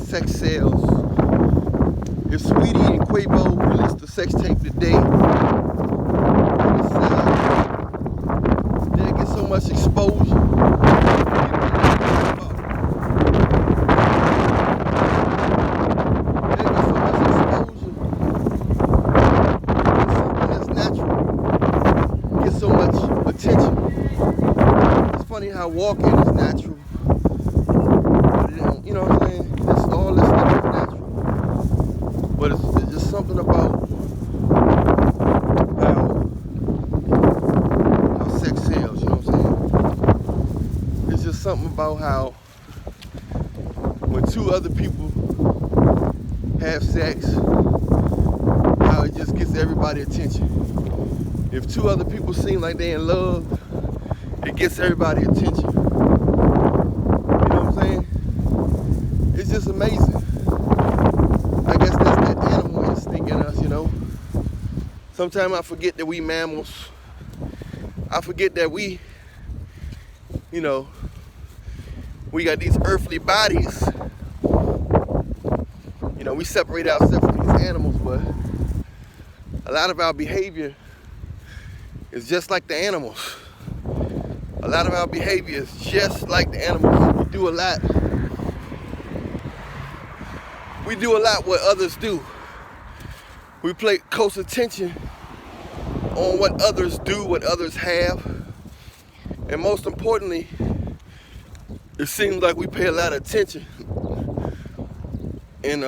sex sells. If Saweetie and Quavo released a sex tape today, they get so much exposure. So much attention. It's funny how walking is natural. You know what I'm saying? It's all this stuff is natural. But it's just something about how sex sells, you know what I'm saying? It's just something about how when two other people have sex, how it just gets everybody's attention. If two other people seem like they're in love, it gets everybody's attention. You know what I'm saying? It's just amazing. I guess that's that animal instinct in us, you know. Sometimes I forget that we mammals. I forget that we, you know, we got these earthly bodies. You know, we separate ourselves from these animals, but a lot of our behavior is just like the animals. A lot of our behavior is just like the animals. We do a lot. We do a lot what others do. We pay close attention on what others do, what others have. And most importantly, it seems like we pay a lot of attention in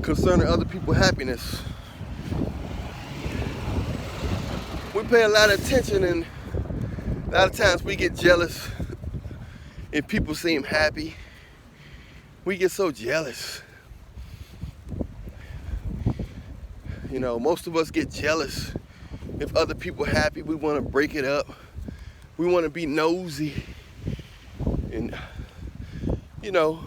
concerning other people's happiness. We pay a lot of attention, and a lot of times we get jealous if people seem happy. We get so jealous. You know, most of us get jealous if other people are happy. We want to break it up. We want to be nosy. And, you know,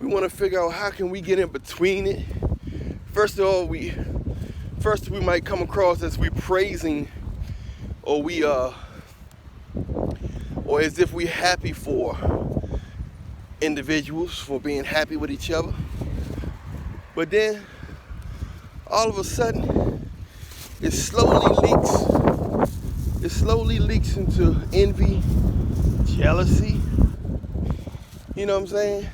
we want to figure out how can we get in between it. First of all, we might come across as we praising, or or as if we're happy for individuals for being happy with each other. But then all of a sudden it slowly leaks into envy, jealousy. You know what I'm saying?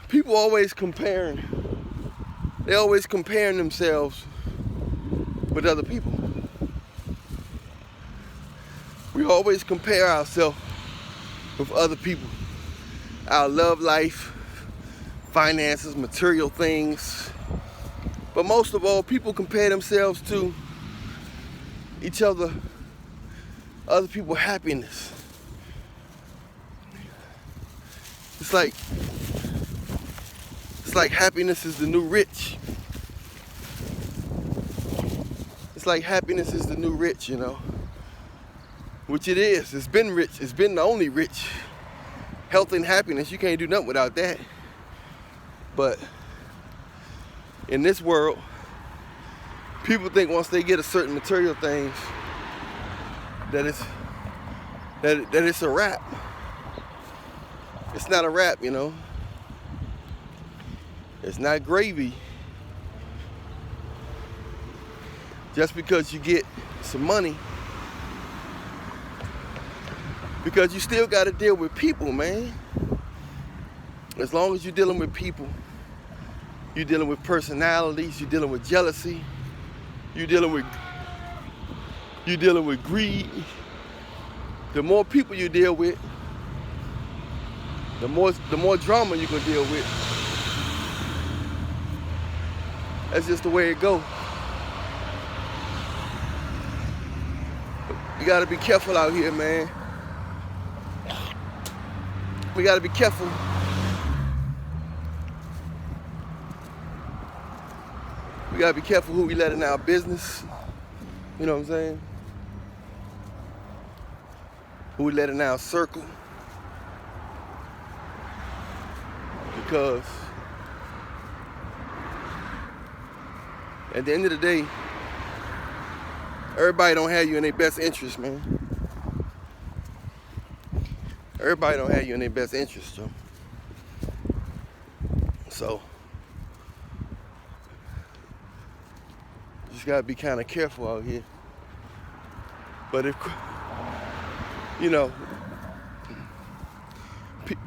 People always comparing. They're always comparing themselves with other people. We always compare ourselves with other people. Our love life, finances, material things. But most of all, people compare themselves to each other, other people's happiness. It's like happiness is the new rich. It's like happiness is the new rich, you know. Which it is. It's been rich. It's been the only rich. Health and happiness, you can't do nothing without that. But in this world, people think once they get a certain material things that it's a wrap. It's not a wrap, you know. It's not gravy. Just because you get some money. Because you still got to deal with people, man. As long as you're dealing with people, you're dealing with personalities, you're dealing with jealousy, you're dealing with greed. The more people you deal with, the more drama you're gonna deal with. That's just the way it goes. You gotta be careful out here, man. We gotta be careful. We gotta be careful who we let in our business. You know what I'm saying? Who we let in our circle. Because at the end of the day, everybody don't have you in their best interest, man. Everybody don't have you in their best interest, Joe. So just gotta be kind of careful out here. But if you know,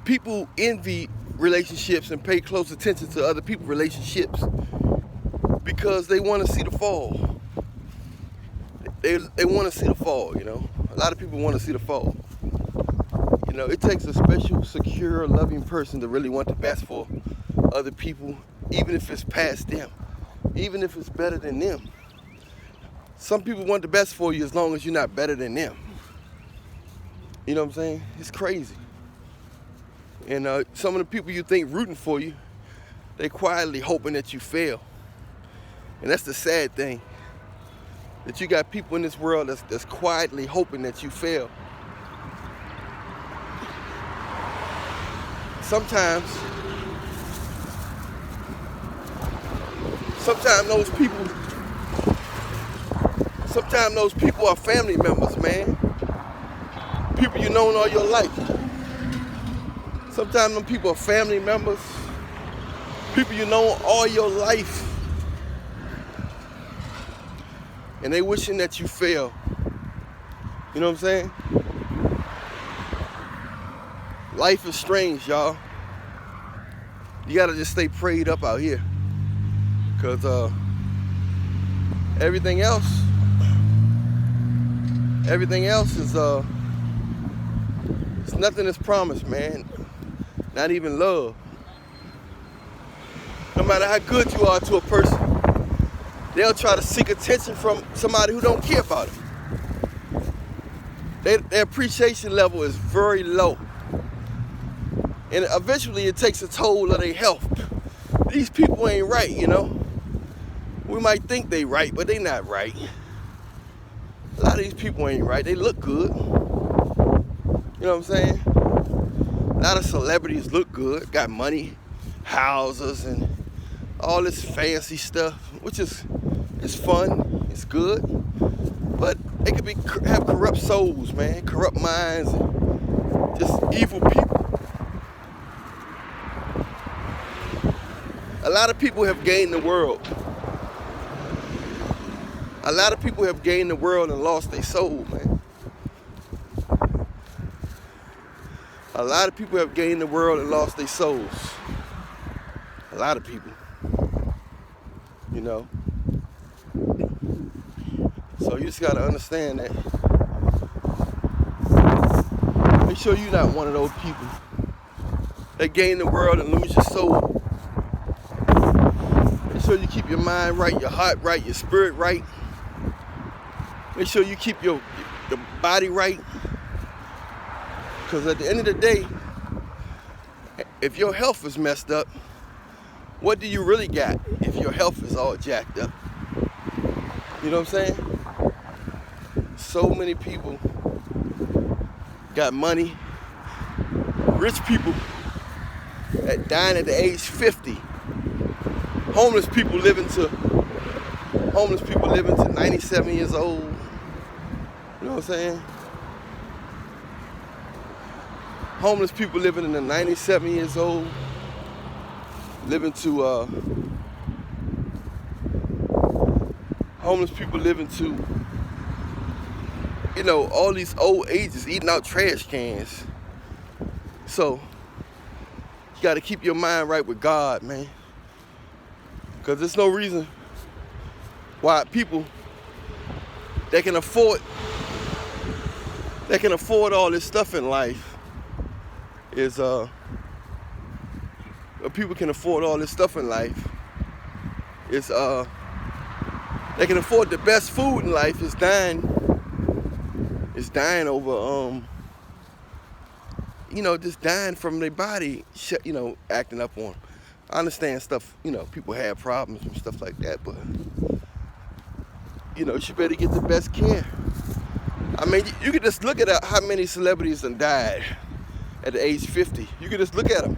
people envy relationships and pay close attention to other people's relationships because they want to see the fall. They want to see the fall, you know. A lot of people want to see the fall. You know, it takes a special, secure, loving person to really want the best for other people, even if it's past them, even if it's better than them. Some people want the best for you as long as you're not better than them. You know what I'm saying? It's crazy. And some of the people you think rooting for you, they quietly hoping that you fail. And that's the sad thing, that you got people in this world that's quietly hoping that you fail. Sometimes those people are family members, man. People you known all your life. Sometimes them people are family members. People you know all your life. And they wishing that you fail. You know what I'm saying? Life is strange, y'all. You gotta just stay prayed up out here. Cause everything else is it's nothing that's promised, man. Not even love. No matter how good you are to a person, they'll try to seek attention from somebody who don't care about them. Their appreciation level is very low. And eventually it takes a toll of their health. These people ain't right, you know. We might think they right, but they not right. A lot of these people ain't right. They look good. You know what I'm saying? A lot of celebrities look good, got money, houses, and all this fancy stuff, which is fun, it's good. But they could have corrupt souls, man, corrupt minds, and just evil people. A lot of people have gained the world. A lot of people have gained the world and lost their soul, man. A lot of people have gained the world and lost their souls. A lot of people. You know. So you just gotta understand that. Make sure you're not one of those people that gain the world and lose your soul. Make sure you keep your mind right, your heart right, your spirit right. Make sure you keep your body right. Because at the end of the day, if your health is messed up, what do you really got if your health is all jacked up? You know what I'm saying? So many people got money. Rich people that dying at the age 50. Homeless people living to 97 years old. You know what I'm saying? Homeless people living in the 97 years old, living to homeless people living to, you know, all these old ages, eating out trash cans. So you got to keep your mind right with God, man, because there's no reason why people that can afford all this stuff in life is people can afford all this stuff in life is they can afford the best food in life is dying over you know, just dying from their body, you know, acting up on them. I understand stuff, you know, people have problems and stuff like that, but you know, you better get the best care. I mean, you can just look at how many celebrities done died at the age 50. You can just look at them.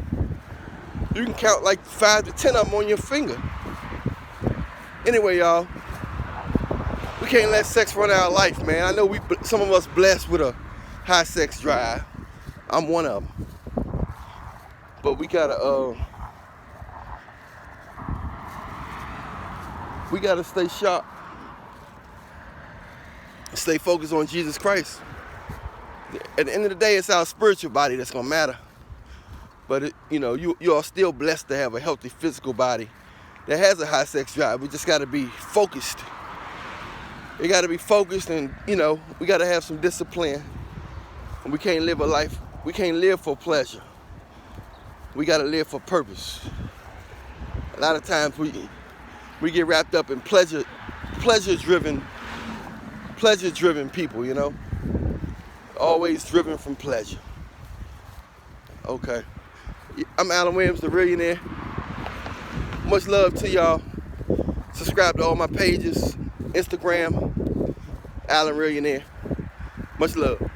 You can count like 5 to 10 of them on your finger. Anyway, y'all, we can't let sex run our life, man. I know some of us blessed with a high sex drive. I'm one of them. But we gotta stay sharp, stay focused on Jesus Christ. At the end of the day, it's our spiritual body that's gonna matter. But you are still blessed to have a healthy physical body that has a high sex drive. We just gotta be focused. We gotta be focused, and we gotta have some discipline. And we can't live a life. We can't live for pleasure. We gotta live for purpose. A lot of times we get wrapped up in pleasure-driven people, always driven from pleasure. Okay, I'm Alan Williams, the Millionaire. Much love to y'all. Subscribe to all my pages, Instagram, Alan Millionaire. Much love.